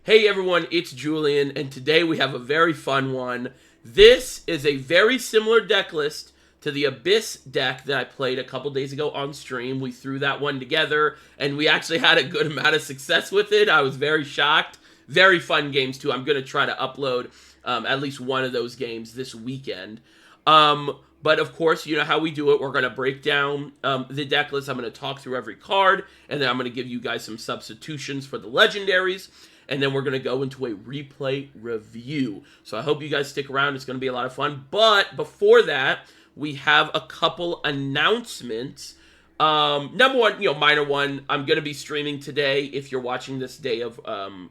Hey everyone, it's Julian, and today we have a very fun one. This is a very similar deck list to the Abyss deck that I played a couple days ago on stream. We threw that one together, and we actually had a good amount of success with it. I was very shocked. Very fun games, too. I'm going to try to upload at least one of those games this weekend. But of course, you know how we do it. We're going to break down the deck list. I'm going to talk through every card, and then I'm going to give you guys some substitutions for the legendaries. And then we're going to go into a replay review. So I hope you guys stick around. It's going to be a lot of fun. But before that, we have a couple announcements. Number one, minor one. I'm going to be streaming today if you're watching this day of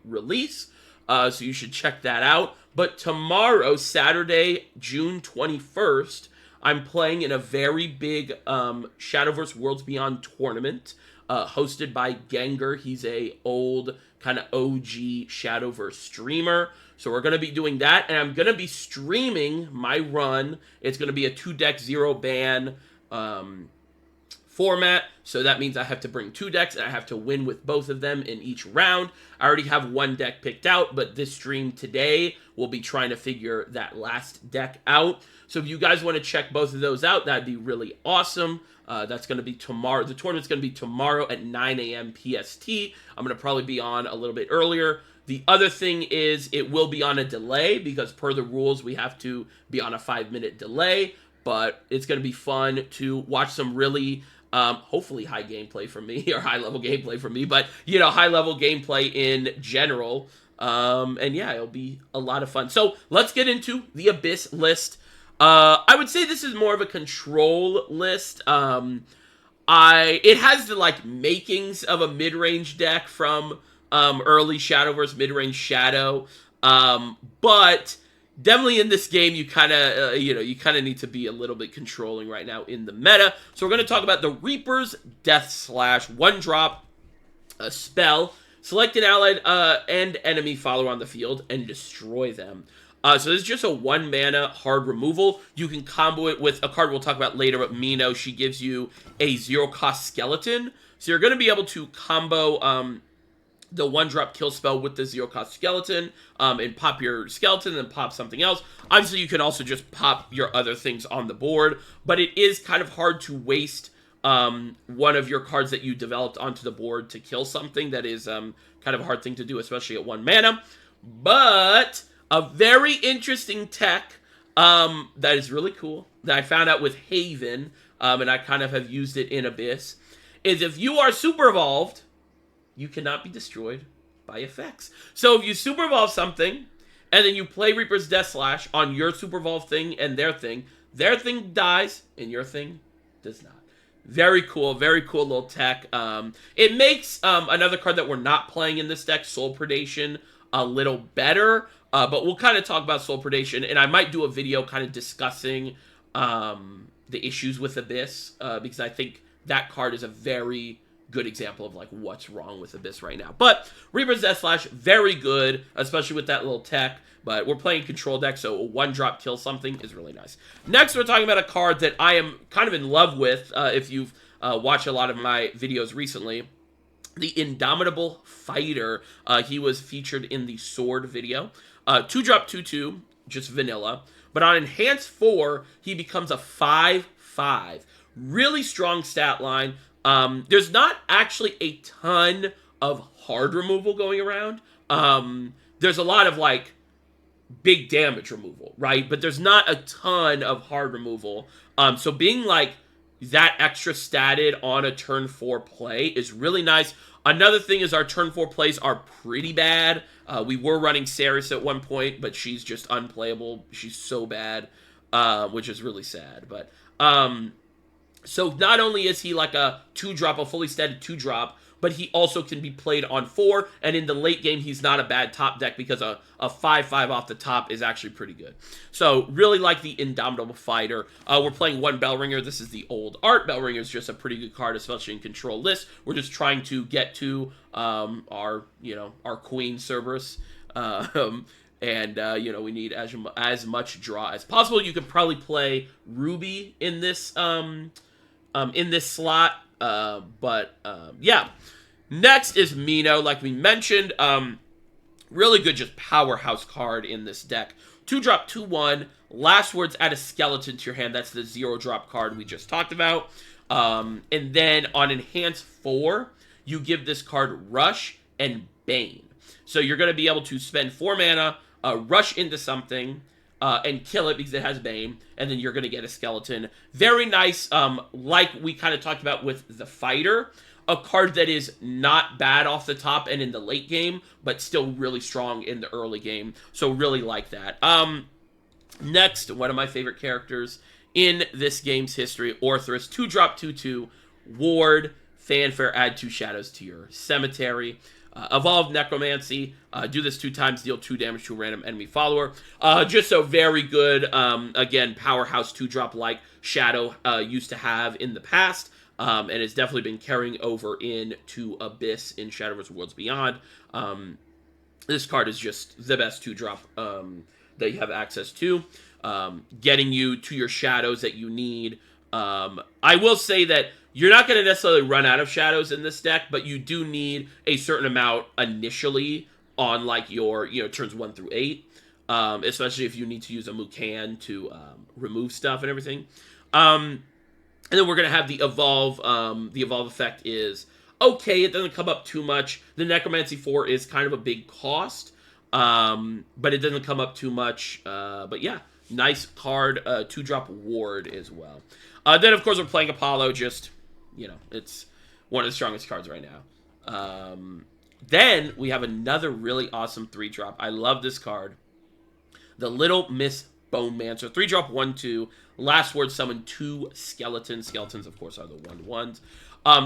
release. So you should check that out. But tomorrow, Saturday, June 21st, I'm playing in a very big Shadowverse Worlds Beyond tournament hosted by Gengar. He's a old kind of OG Shadowverse streamer. So we're going to be doing that, and I'm going to be streaming my run. It's going to be a 2-deck, 0-ban format, so that means I have to bring 2 decks, and I have to win with both of them in each round. I already have 1 deck picked out, but this stream today will be trying to figure that last deck out. So if you guys want to check both of those out, that'd be really awesome. That's going to be tomorrow. The tournament's going to be tomorrow at 9 a.m. PST. I'm going to probably be on a little bit earlier. The other thing is it will be on a delay because per the rules, we have to be on a 5-minute delay. But it's going to be fun to watch some really, hopefully high gameplay from me or high-level gameplay from me. But, high-level gameplay in general. And yeah, it'll be a lot of fun. So let's get into the Abyss list. I would say this is more of a control list. It has the makings of a mid-range deck from early Shadowverse, mid-range Shadow. But definitely in this game, you kind of need to be a little bit controlling right now in the meta. So we're going to talk about the Reaper's Death Slash, 1-drop spell. Select an allied and enemy follower on the field and destroy them. So this is just a 1-mana hard removal. You can combo it with a card we'll talk about later, but Mino, she gives you a 0-cost skeleton. So you're going to be able to combo the 1-drop kill spell with the 0-cost skeleton and pop your skeleton and pop something else. Obviously, you can also just pop your other things on the board, but it is kind of hard to waste one of your cards that you developed onto the board to kill something. That is kind of a hard thing to do, especially at 1 mana. But a very interesting tech that is really cool that I found out with Haven, and I kind of have used it in Abyss, is if you are super evolved, you cannot be destroyed by effects. So if you super evolve something, and then you play Reaper's Death Slash on your super evolved thing and their thing dies, and your thing does not. Very cool little tech. It makes another card that we're not playing in this deck, Soul Predation, a little better. But we'll kind of talk about Soul Predation, and I might do a video kind of discussing the issues with Abyss, because I think that card is a very good example of what's wrong with Abyss right now. But Reaper's Death Slash, very good, especially with that little tech. But we're playing control deck, so a 1-drop kill something is really nice. Next, we're talking about a card that I am kind of in love with, if you've watched a lot of my videos recently. The Indomitable Fighter. He was featured in the Sword video. 2-drop 2/2, just vanilla. But on Enhanced 4, he becomes a 5/5. Really strong stat line. There's not actually a ton of hard removal going around. There's a lot of big damage removal, right? But there's not a ton of hard removal. So being that extra statted on a turn 4 play is really nice. Another thing is our turn 4 plays are pretty bad. We were running Ceres at one point, but she's just unplayable. She's so bad, which is really sad. But so not only is he a 2-drop, a fully statted 2-drop, but he also can be played on 4, and in the late game, he's not a bad top deck because a 5/5 off the top is actually pretty good. So, really like the Indomitable Fighter. We're playing 1 Bellringer. This is the old art. Bellringer is just a pretty good card, especially in control lists. We're just trying to get to our Queen Cerberus. And we need as much draw as possible. You could probably play Ruby in this slot. Yeah. Next is Mino, like we mentioned. Really good, just powerhouse card in this deck. 2-drop, 2/1. Last words, add a skeleton to your hand. That's the 0-drop card we just talked about. And then on Enhance 4, you give this card Rush and Bane. So you're going to be able to spend 4 mana, rush into something, and kill it because it has Bane, and then you're going to get a skeleton. Very nice, like we kind of talked about with the Fighter. A card that is not bad off the top and in the late game, but still really strong in the early game. So really like that. Next, one of my favorite characters in this game's history, Orthrus. 2-drop, 2/2, Ward, Fanfare, add 2 shadows to your cemetery. Evolved Necromancy, do this 2 times, deal 2 damage to a random enemy follower. Just so very good, again, powerhouse 2-drop like Shadow used to have in the past. And it's definitely been carrying over into Abyss in Shadowverse Worlds Beyond. This card is just the best 2-drop that you have access to. Getting you to your shadows that you need. I will say that you're not going to necessarily run out of shadows in this deck, but you do need a certain amount initially on like your turns 1 through 8. Especially if you need to use a Mukan to remove stuff and everything. And then we're going to have the Evolve. The Evolve effect is okay. It doesn't come up too much. The Necromancy 4 is kind of a big cost. But it doesn't come up too much. But yeah, nice card. 2-drop Ward as well. Then, of course, we're playing Apollo. Just, it's one of the strongest cards right now. Then we have another really awesome 3-drop. I love this card. The Little Miss Bonemancer. 3-drop, 1/2. Last word, summon 2 skeletons. Skeletons, of course, are the 1/1s.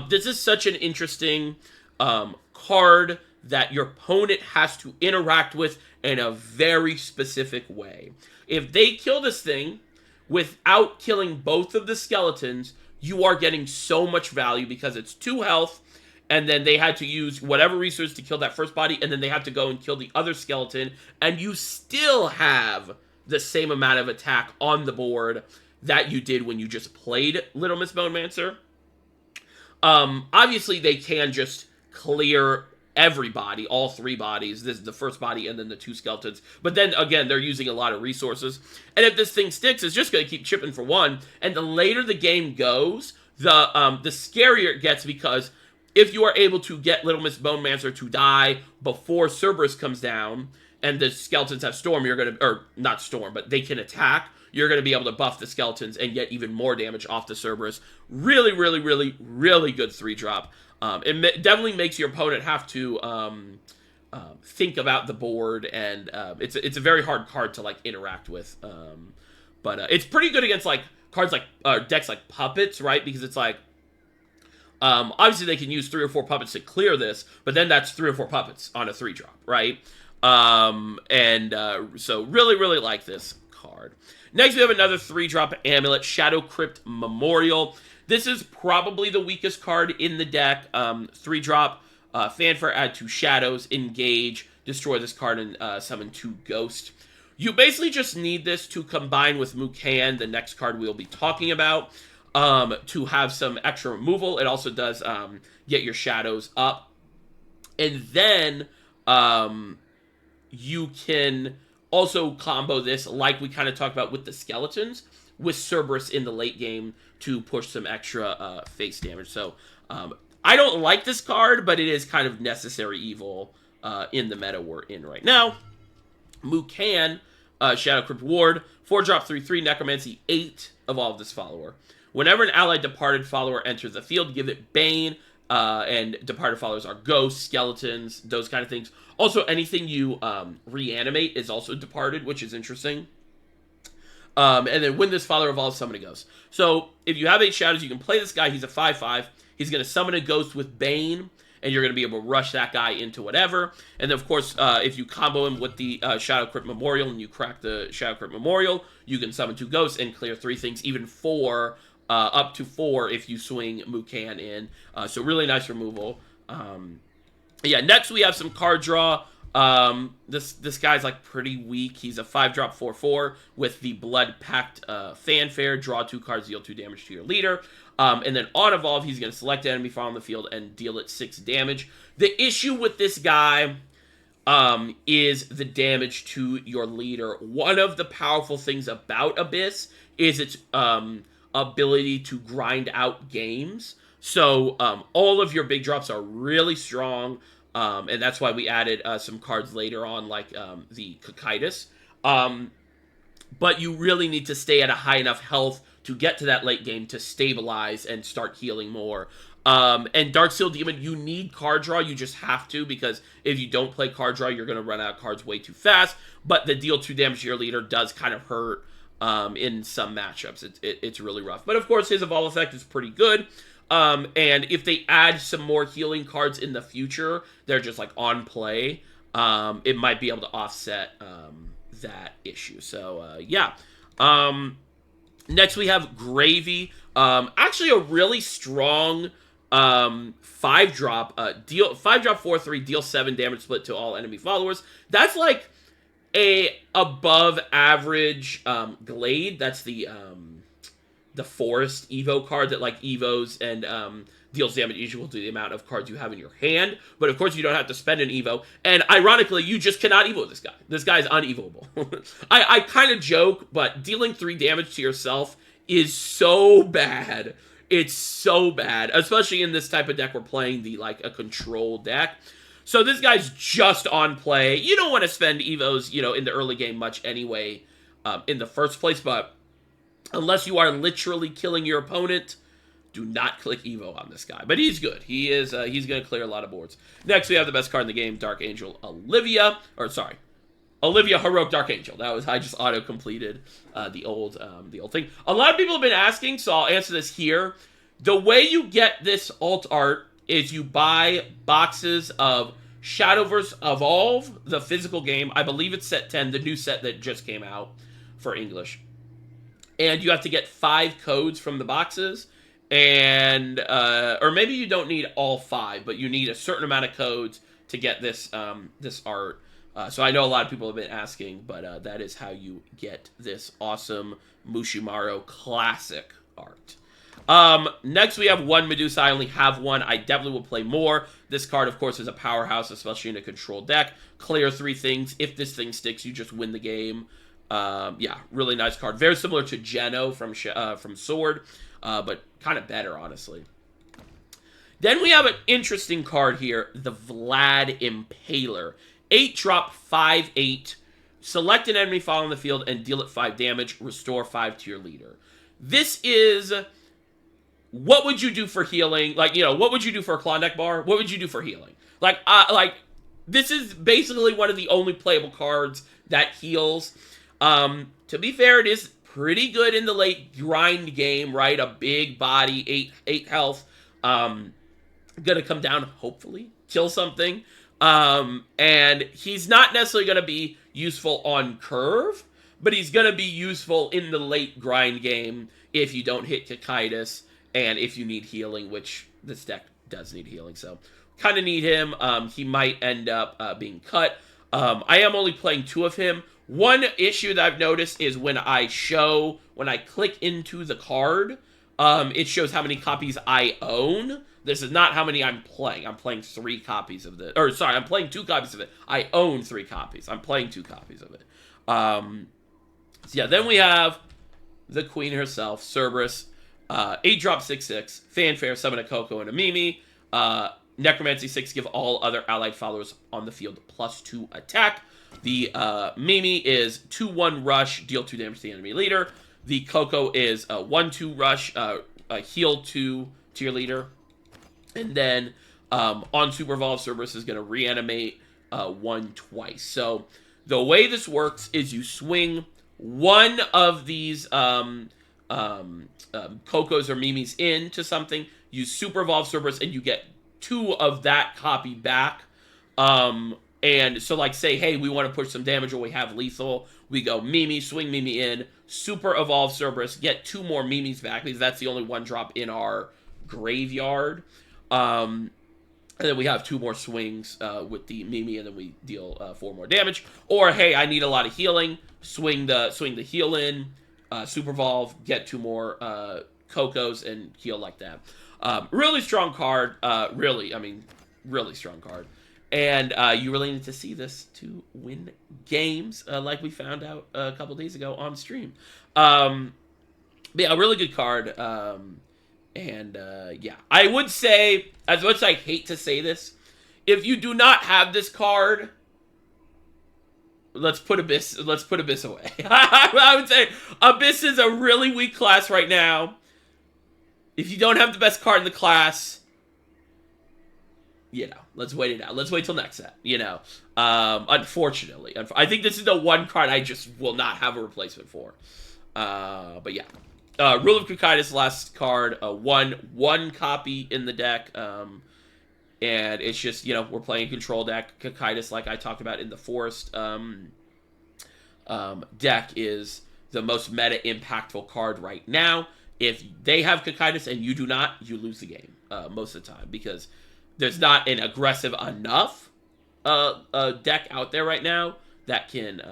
This is such an interesting card that your opponent has to interact with in a very specific way. If they kill this thing without killing both of the skeletons, you are getting so much value because it's 2 health, and then they had to use whatever resource to kill that first body, and then they have to go and kill the other skeleton, and you still have the same amount of attack on the board that you did when you just played Little Miss Bonemancer. Obviously, they can just clear everybody, all 3 bodies. This is the first body and then the 2 skeletons. But then, again, they're using a lot of resources. And if this thing sticks, it's just going to keep chipping for 1. And the later the game goes, the scarier it gets, because if you are able to get Little Miss Bonemancer to die before Cerberus comes down, and the skeletons have Storm, you're going to, or not Storm, but they can attack, you're going to be able to buff the skeletons and get even more damage off the Cerberus. Really, really, really, really good 3-drop. It definitely makes your opponent have to think about the board, and it's a very hard card to like interact with. But it's pretty good against like cards like decks like Puppets, right? Because it's like obviously they can use 3 or 4 puppets to clear this, but then that's 3 or 4 puppets on a 3-drop, right? So really, really like this card. Next, we have another 3-drop Amulet, Shadow Crypt Memorial. This is probably the weakest card in the deck. 3-drop, Fanfare, add 2 shadows, engage, destroy this card, and summon 2 ghosts. You basically just need this to combine with Mukan, the next card we'll be talking about, to have some extra removal. It also does get your shadows up. And then you can also combo this, like we kind of talked about with the skeletons, with Cerberus in the late game to push some extra face damage. So I don't like this card, but it is kind of necessary evil in the meta we're in right now. Mukan, Shadow Crypt Ward, 4-drop, 3/3, Necromancy, 8, evolve this follower. Whenever an allied departed follower enters the field, give it Bane, and departed followers are ghosts, skeletons, those kind of things. Also, anything you reanimate is also departed, which is interesting. And then when this follower evolves, summon a ghost. So if you have 8 shadows, you can play this guy. He's a 5/5. He's going to summon a ghost with Bane, and you're going to be able to rush that guy into whatever. And then, of course, if you combo him with the Shadow Crypt Memorial and you crack the Shadow Crypt Memorial, you can summon 2 ghosts and clear 3 things, even 4, up to 4 if you swing Mukan in. So really nice removal. Yeah, next we have some card draw. This guy's like pretty weak. He's a 5-drop 4/4 with the Blood Pact Fanfare. Draw 2 cards, deal 2 damage to your leader. And then on evolve, he's going to select an enemy file on the field and deal it 6 damage. The issue with this guy, is the damage to your leader. One of the powerful things about Abyss is its ability to grind out games. So all of your big drops are really strong, and that's why we added some cards later on, like the Cocytus. But you really need to stay at a high enough health to get to that late game to stabilize and start healing more. And Darksteel Demon, you need card draw. You just have to, because if you don't play card draw, you're going to run out of cards way too fast. But the deal 2 damage to your leader does kind of hurt in some matchups. It's really rough. But of course, his Evolve effect is pretty good. And if they add some more healing cards in the future, they're just like on play, it might be able to offset that issue. So, yeah. Next, we have Gravy. Actually, a really strong 5-drop, 4/3, deal 7 damage split to all enemy followers. That's like a above average Glade. That's the Forest Evo card that like Evos and deals damage equal to the amount of cards you have in your hand. But of course, you don't have to spend an Evo. And ironically, you just cannot Evo this guy. This guy is unevoable. I kind of joke, but dealing 3 damage to yourself is so bad. It's so bad, especially in this type of deck we're playing, the like a control deck. So this guy's just on play. You don't want to spend Evos, you know, in the early game much anyway, in the first place. But unless you are literally killing your opponent, do not click Evo on this guy. But he's good. He is. He's going to clear a lot of boards. Next, we have the best card in the game, Dark Angel Olivia. Or sorry, Olivia Heroic Dark Angel. That was, I just auto completed the old thing. A lot of people have been asking, so I'll answer this here. The way you get this alt art is you buy boxes of Shadowverse Evolve, the physical game. I believe it's set 10, the new set that just came out for English. And you have to get 5 codes from the boxes. And or maybe you don't need all 5, but you need a certain amount of codes to get this this art. So I know a lot of people have been asking, but that is how you get this awesome Mushimaro classic art. Next we have one Medusa. I only have one. I definitely will play more. This card, of course, is a powerhouse, especially in a control deck. Clear 3 things. If this thing sticks, you just win the game. Yeah, really nice card. Very similar to Geno from Sword, but kind of better, honestly. Then we have an interesting card here, the Vlad Impaler. 8-drop, 5/8. Select an enemy following the field and deal it 5 damage. Restore 5 to your leader. This is... What would you do for healing? Like, you know, what would you do for a Klondike bar? What would you do for healing? Like, this is basically one of the only playable cards that heals. To be fair, it is pretty good in the late grind game, right? A big body, 8 health. Gonna come down, hopefully, kill something. And he's not necessarily gonna be useful on curve, but he's gonna be useful in the late grind game if you don't hit Cocytus and if you need healing, which this deck does need healing, so kind of need him. He might end up being cut. I am only playing 2 of him. One issue that I've noticed is when I click into the card, it shows how many copies I own. This is not how many I'm playing. I'm playing 3 copies of it. Or, sorry, I'm playing 2 copies of it. I own 3 copies. I'm playing 2 copies of it. So yeah, then we have the queen herself, Cerberus. 8-drop, 6/6. Fanfare, summon a Coco and a Mimi. Necromancy 6, give all other allied followers on the field +2 attack. The Mimi is 2/1 rush, deal 2 damage to the enemy leader. The Coco is 1/2 rush, heal 2 to your leader. And then on Super Evolve, Cerberus is going to reanimate 1 twice. So the way this works is you swing one of these Cocos or Mimis into something, you Super Evolve Cerberus, and you get 2 of that copy back. And so, like, say, hey, we want to push some damage or we have lethal. We go Mimi, swing Mimi in, Super Evolve Cerberus, get 2 more Mimis back because that's the only 1-drop in our graveyard. And then we have 2 more swings with the Mimi, and then we deal 4 more damage. Or, hey, I need a lot of healing. Swing the heal in, Super Evolve, get 2 more Cocos, and heal like that. Really strong card. Really strong card. And you really need to see this to win games, like we found out a couple days ago on stream. But yeah, a really good card. And yeah, I would say, as much as I hate to say this, if you do not have this card, let's put Abyss away. I would say Abyss is a really weak class right now. If you don't have the best card in the class, let's wait it out. Let's wait till next set. Unfortunately, I think this is the one card I just will not have a replacement for. But yeah, Rule of Cocytus, last card, one copy in the deck. And it's just, we're playing a control deck. Cocytus, like I talked about in the Forest deck, is the most meta impactful card right now. If they have Cocytus and you do not, you lose the game most of the time, because there's not an aggressive enough deck out there right now that can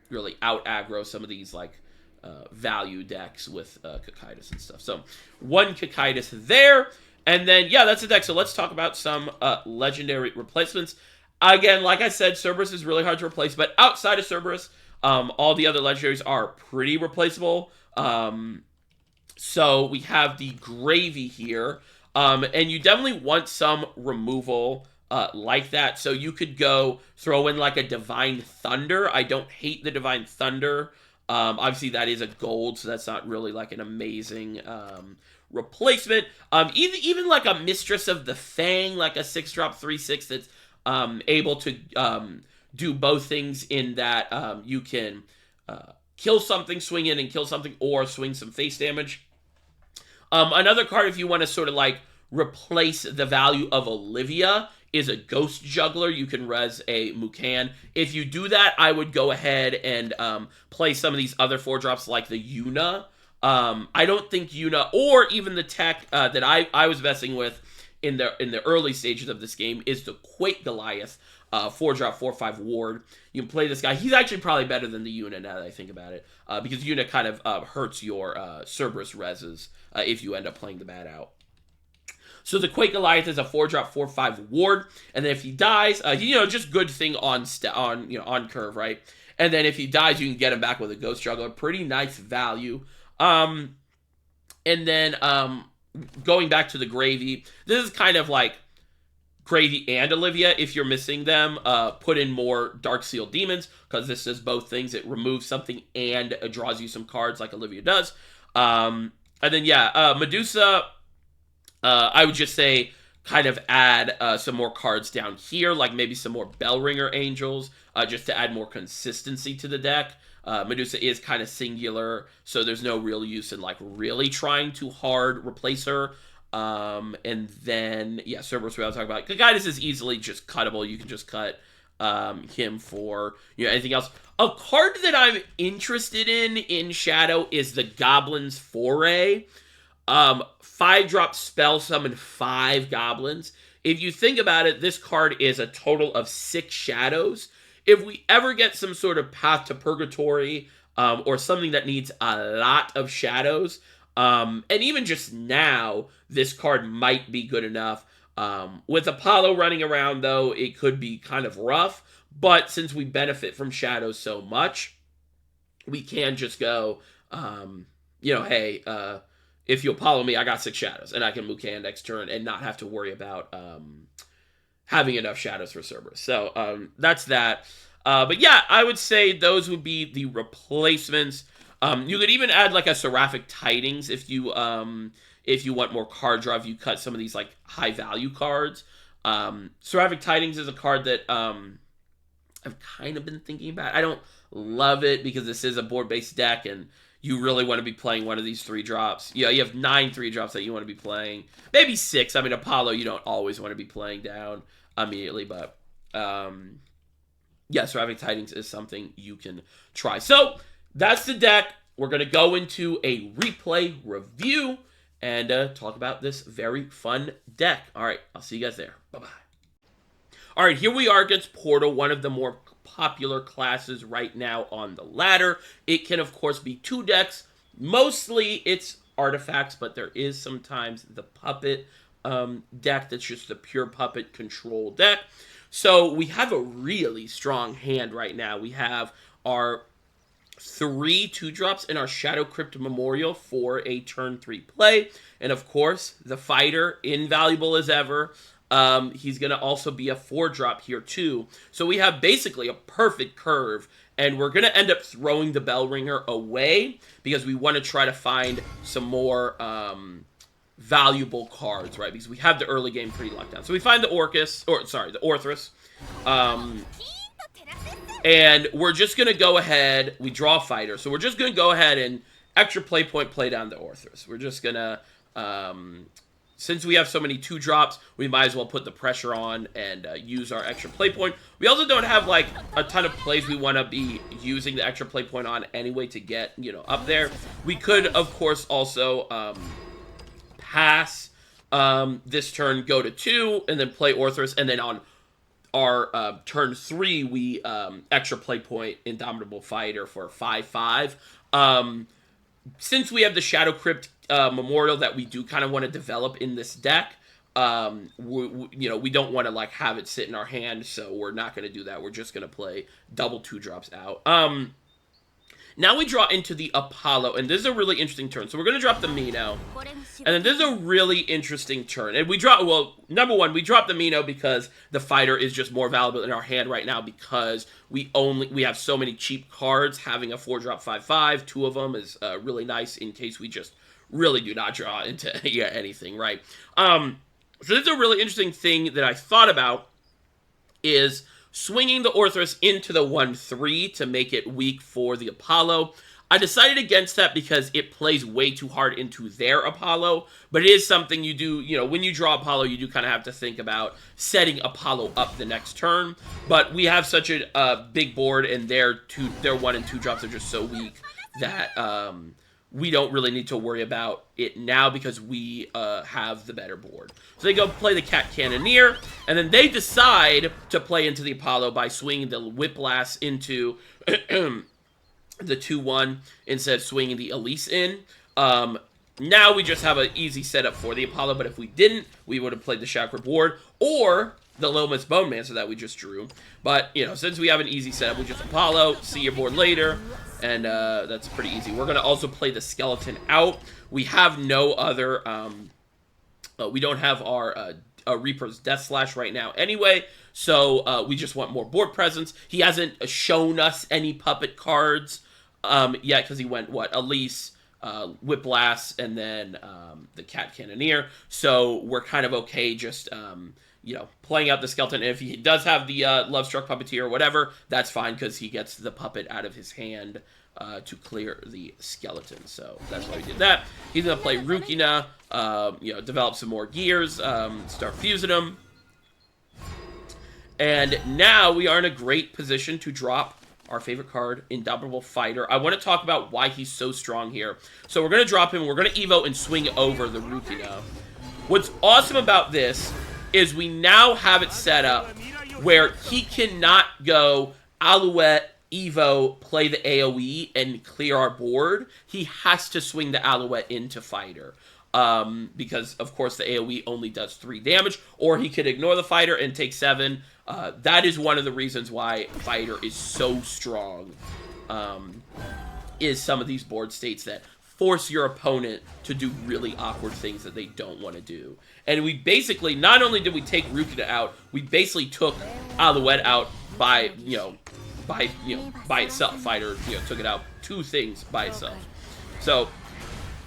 really out-aggro some of these, like, value decks with Cocytus and stuff. So, one Cocytus there. And then, yeah, that's the deck. So let's talk about some legendary replacements. Again, like I said, Cerberus is really hard to replace, but outside of Cerberus, all the other legendaries are pretty replaceable. So we have the Gravy here, and you definitely want some removal like that. So you could go throw in like a Divine Thunder. I don't hate the Divine Thunder. Obviously, that is a gold, so that's not really like an amazing replacement. Even like a Mistress of the Fang, like a 6-drop 3/6 that's able to do both things, in that you can kill something, swing in and kill something, or swing some face damage. Another card, if you want to sort of like replace the value of Olivia, is a Ghost Juggler. You can res a Mukan. If you do that, I would go ahead and play some of these other 4-drops like the Yuna. I don't think Yuna, or even the tech that I was messing with in the early stages of this game, is the Quake Goliath, 4-drop 4/5 ward. You can play this guy. He's actually probably better than the Yuna now that I think about it, because Yuna kind of hurts your Cerberus reses if you end up playing the bad out. So the Quake Goliath is a 4-drop 4/5 ward, and then if he dies, just good thing on curve, right? And then if he dies, you can get him back with a Ghost Juggler. Pretty nice value. And then going back to the Gravy, this is kind of like Gravy and Olivia. If you're missing them, put in more Darkseal Demons, because this does both things. It removes something and draws you some cards like Olivia does. And then, Medusa, I would just say kind of add some more cards down here, like maybe some more Bellringer Angels, just to add more consistency to the deck. Medusa is kind of singular, so there's no real use in like really trying to hard replace her. And then, Cerberus, we all talk about. Cocytus is easily just cuttable. You can just cut him for anything else. A card that I'm interested in Shadow is the Goblin's Foray. 5-drop spell summon 5 goblins. If you think about it, this card is a total of 6 shadows. If we ever get some sort of Path to Purgatory, or something that needs a lot of shadows, and even just now, this card might be good enough. With Apollo running around, though, it could be kind of rough. But since we benefit from shadows so much, we can just go, hey, if you Apollo me, I got 6 shadows, and I can Mukan next turn and not have to worry about having enough shadows for Cerberus. So that's that. But yeah, I would say those would be the replacements. You could even add like a Seraphic Tidings if you want more card draw. If you cut some of these like high value cards, Seraphic Tidings is a card that I've kind of been thinking about. I don't love it because this is a board based deck, and you really want to be playing one of these 3-drops. Yeah, you have 9 3-drops that you want to be playing. Maybe 6. I mean, Apollo, you don't always want to be playing down immediately, but Seraphic Tidings is something you can try. So that's the deck. We're going to go into a replay review and talk about this very fun deck. All right, I'll see you guys there. Bye-bye. All right, here we are against Portal, one of the more popular classes right now on the ladder. It can, of course, be 2 decks. Mostly it's artifacts, but there is sometimes the Puppet. deck that's just a pure puppet control deck. So we have a really strong hand right now. We have our 3 2-drops in our Shadow Crypt Memorial for a turn 3 play. And of course, the fighter, invaluable as ever. He's going to also be a 4-drop here too. So we have basically a perfect curve. And we're going to end up throwing the Bell Ringer away because we want to try to find some more valuable cards, right? Because we have the early game pretty locked down. So we find the Orthrus. And we're just going to go ahead. We draw a fighter. So we're just going to go ahead and extra play point, play down the Orthrus. We're just going to, since we have so many 2-drops, we might as well put the pressure on and use our extra play point. We also don't have, like, a ton of plays we want to be using the extra play point on anyway to get, you know, up there. We could, of course, also pass this turn, go to 2, and then play Orthrus, and then on our turn 3, we extra play point Indomitable Fighter for 5/5. Since we have the Shadow Crypt Memorial that we do kind of want to develop in this deck, we don't want to like have it sit in our hand, so we're not going to do that. We're just going to play double 2-drops out. Now we draw into the Apollo, and this is a really interesting turn. So we're going to drop the Mino, and then this is a really interesting turn. And we drop, well, number one, we drop the Mino because the fighter is just more valuable in our hand right now because we have so many cheap cards. Having a 4-drop 5/5, 2 of them is really nice in case we just really do not draw into anything, right? So this is a really interesting thing that I thought about is swinging the Orthrus into the 1/3 to make it weak for the Apollo. I decided against that because it plays way too hard into their Apollo, but it is something you do, you know, when you draw Apollo, you do kind of have to think about setting Apollo up the next turn, but we have such a big board, and their 1 and 2 drops are just so weak that we don't really need to worry about it now because we have the better board. So they go play the Cat Cannoneer, and then they decide to play into the Apollo by swinging the Whiplash into the 2/1 instead of swinging the Elise in. Now we just have an easy setup for the Apollo, but if we didn't, we would have played the Chakra board or the Lomas Bone Mancer that we just drew. But, you know, since we have an easy setup, we just Apollo, see your board later, and that's pretty easy. We're going to also play the Skeleton out. We have no other, we don't have our Reaper's Death Slash right now anyway, so we just want more board presence. He hasn't shown us any puppet cards yet because he went, Elise, Whiplash, and then the Cat Cannoneer. So we're kind of okay just, you know, playing out the Skeleton. And if he does have the Lovestruck Puppeteer or whatever, that's fine because he gets the puppet out of his hand to clear the Skeleton. So that's why we did that. He's going to play Rukina, you know, develop some more gears, start fusing them. And now we are in a great position to drop our favorite card, Indomitable Fighter. I want to talk about why he's so strong here. So we're going to drop him. We're going to Evo and swing over the Rukina. What's awesome about this is we now have it set up where he cannot go Alouette, Evo, play the AoE, and clear our board. He has to swing the Alouette into Fighter. Because, of course, the AoE only does 3 damage, or he could ignore the Fighter and take 7. That is one of the reasons why Fighter is so strong, is some of these board states that force your opponent to do really awkward things that they don't want to do. And we basically, not only did we take Rukina out, we basically took Alouette out by itself. Fighter, took it out 2 things by itself. So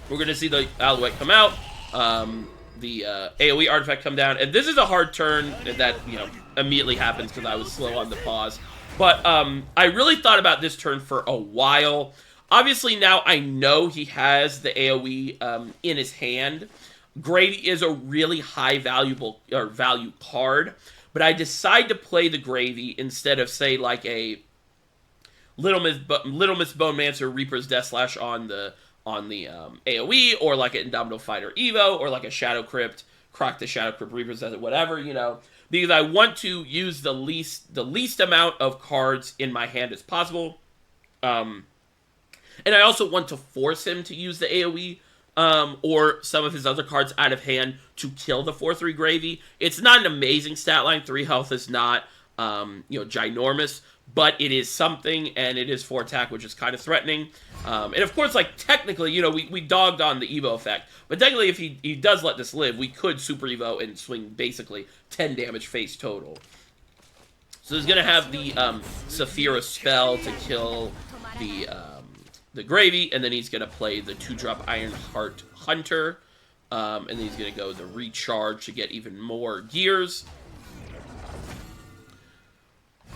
we're going to see the Alouette come out, the AoE artifact come down, and this is a hard turn that, immediately happens because I was slow on the pause. But I really thought about this turn for a while. Obviously, now I know he has the AoE in his hand. Gravy is a really high value card, but I decide to play the Gravy instead of, say, like a Little Miss Bone Mancer Reaper's Death Slash on the AoE, or like an Indomitable Fighter Evo, or like a Shadow Crypt, Croc the Shadow Crypt Reaper's Death, whatever, because I want to use the least amount of cards in my hand as possible. And I also want to force him to use the AoE or some of his other cards out of hand to kill the 4/3 Gravy. It's not an amazing stat line. 3 health is not, ginormous, but it is something, and it is 4 attack, which is kind of threatening. And of course, like, technically, we dogged on the Evo effect, but technically, if he does let this live, we could Super Evo and swing basically 10 damage face total. So he's going to have the Saphira spell to kill the Gravy, and then he's going to play the 2-drop Ironheart Hunter, and then he's going to go the Recharge to get even more gears.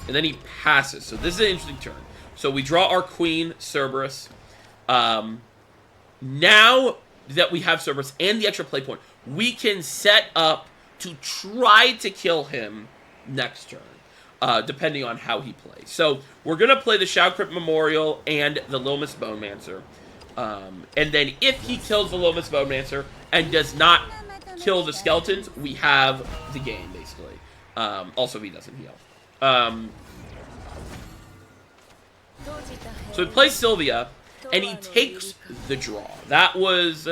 And then he passes. So this is an interesting turn. So we draw our Queen, Cerberus. Now that we have Cerberus and the extra play point, we can set up to try to kill him next turn, depending on how he plays. So we're going to play the Shadow Crypt Memorial and the Lomas Bonemancer. And then if he kills the Lomas Bonemancer and does not kill the skeletons, we have the game, basically. Also, if he doesn't heal. So he plays Sylvia, and he takes the draw. That was,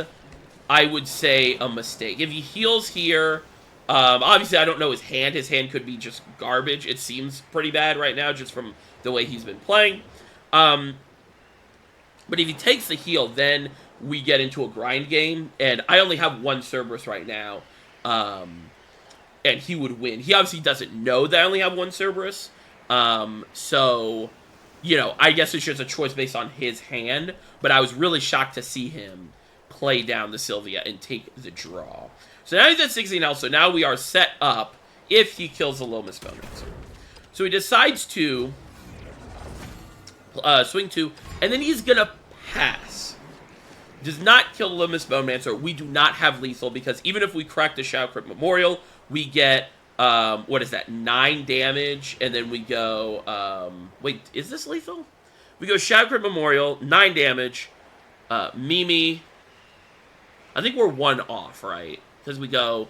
I would say, a mistake. If he heals here, obviously I don't know his hand. His hand could be just garbage. It seems pretty bad right now, just from the way he's been playing. But if he takes the heal, then we get into a grind game, and I only have 1 Cerberus right now, and he would win. He obviously doesn't know that I only have 1 Cerberus, so, I guess it's just a choice based on his hand, but I was really shocked to see him play down the Sylvia and take the draw. So now he's at 16 health, so now we are set up if he kills the Lomas Bonemancer. So he decides to swing 2, and then he's going to pass. Does not kill the Lomas Bonemancer. We do not have lethal, because even if we crack the Shadow Crypt Memorial, we get, 9 damage, and then we go, wait, is this lethal? We go Shadow Crypt Memorial, 9 damage, Mimi, I think we're 1 off, right? Because we go,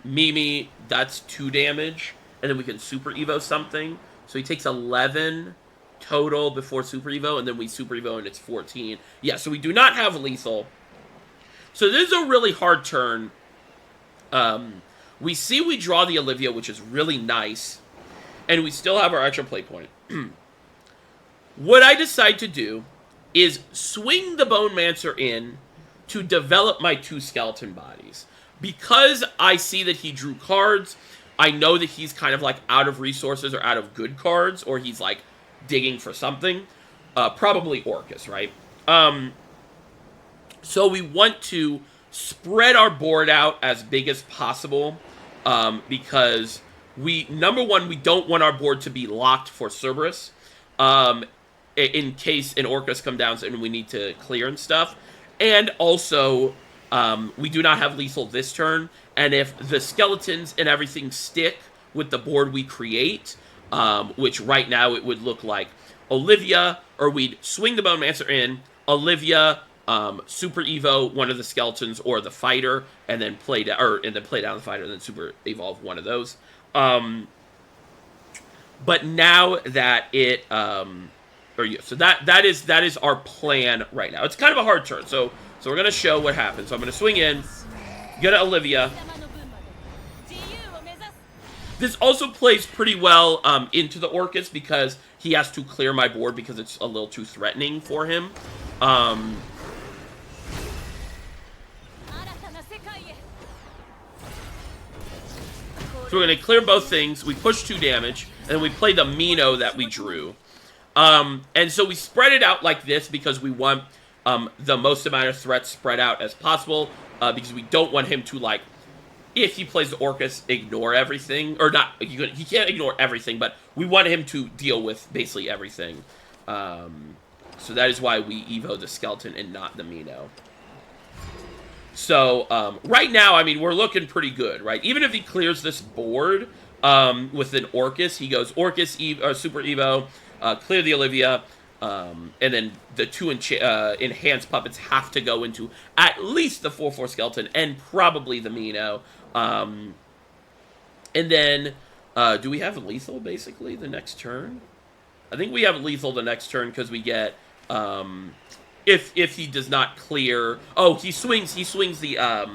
Mimi, that's 2 damage, and then we can Super Evo something, so he takes 11 total before Super Evo, and then we Super Evo, and it's 14. Yeah, so we do not have lethal. So this is a really hard turn. We see we draw the Olivia, which is really nice, and we still have our extra play point. What I decide to do is swing the Bonemancer in to develop my 2 skeleton bodies. Because I see that he drew cards, I know that he's kind of like out of resources or out of good cards, or he's like digging for something. Probably Orcus, right? So we want to spread our board out as big as possible, because number one, we don't want our board to be locked for Cerberus, in case an Orcus come down and we need to clear and stuff. And also, we do not have lethal this turn, and if the skeletons and everything stick with the board we create, which right now it would look like Olivia, or we'd swing the Bonemancer in, Olivia, Super Evo one of the skeletons or the fighter, and then play down the fighter, and then Super Evolve one of those. But now that it, so that is our plan right now. It's kind of a hard turn, so we're gonna show what happens. So I'm gonna swing in, get Olivia. This also plays pretty well into the Orcus, because he has to clear my board because it's a little too threatening for him. So we're going to clear both things. We push 2 damage, and then we play the Mino that we drew. And so we spread it out like this because we want the most amount of threats spread out as possible, because we don't want him to, like, if he plays the Orcus, ignore everything. Or not, he can't ignore everything, but we want him to deal with basically everything. So that is why we Evo the Skeleton and not the Mino. So, right now, I mean, we're looking pretty good, right? Even if he clears this board with an Orcus, he goes Orcus, Super Evo, clear the Olivia, and then the 2 enhanced puppets have to go into at least the 4/4 Skeleton and probably the Mino. And then, do we have lethal, basically, the next turn? I think we have lethal the next turn because we get if he does not clear. Oh, he swings the uh,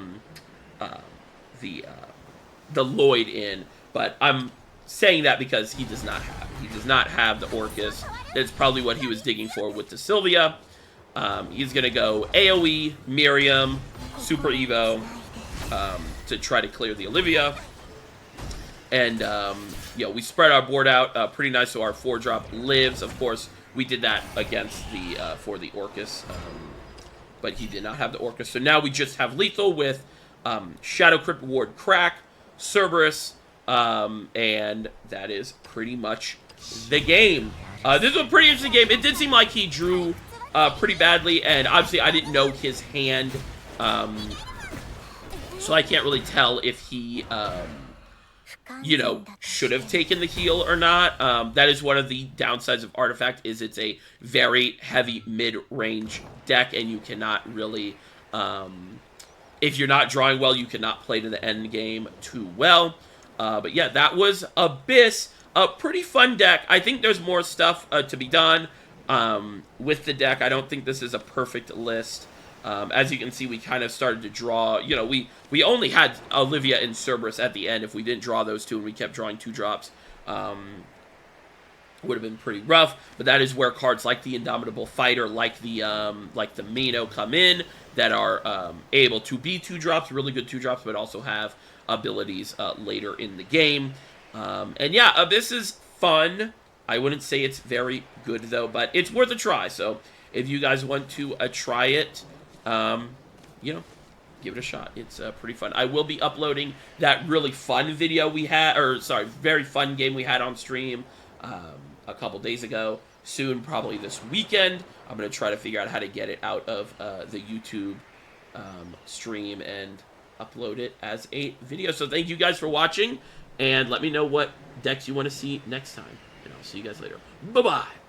the Lloyd in, but I'm saying that because he does not have the Orcus. That's probably what he was digging for with the Sylvia. He's gonna go AOE, Miriam, Super Evo to try to clear the Olivia. And we spread our board out pretty nice, so our 4-drop lives. Of course, we did that against the for the Orcus, but he did not have the Orcus. So now we just have lethal with Shadow Crypt Ward Crack, Cerberus, and that is pretty much the game. This was a pretty interesting game. It did seem like he drew pretty badly, and obviously I didn't know his hand, so I can't really tell if he should have taken the heal or not. That is one of the downsides of Artifact, is it's a very heavy mid-range deck, and you cannot really, if you're not drawing well, you cannot play to the end game too well. But yeah, that was Abyss. A pretty fun deck. I think there's more stuff to be done with the deck. I don't think this is a perfect list. As you can see, we kind of started to draw, we only had Olivia and Cerberus at the end. If we didn't draw those two and we kept drawing 2-drops, would have been pretty rough. But that is where cards like the Indomitable Fighter, like the Mino come in, that are able to be 2-drops, really good 2-drops, but also have abilities later in the game. And yeah, Abyss is fun. I wouldn't say it's very good, though, but it's worth a try. So if you guys want to try it, give it a shot. It's pretty fun. I will be uploading that really fun video we had, very fun game we had on stream a couple days ago. Soon, probably this weekend, I'm going to try to figure out how to get it out of the YouTube stream and upload it as a video. So thank you guys for watching, and let me know what decks you want to see next time, and I'll see you guys later. Bye-bye!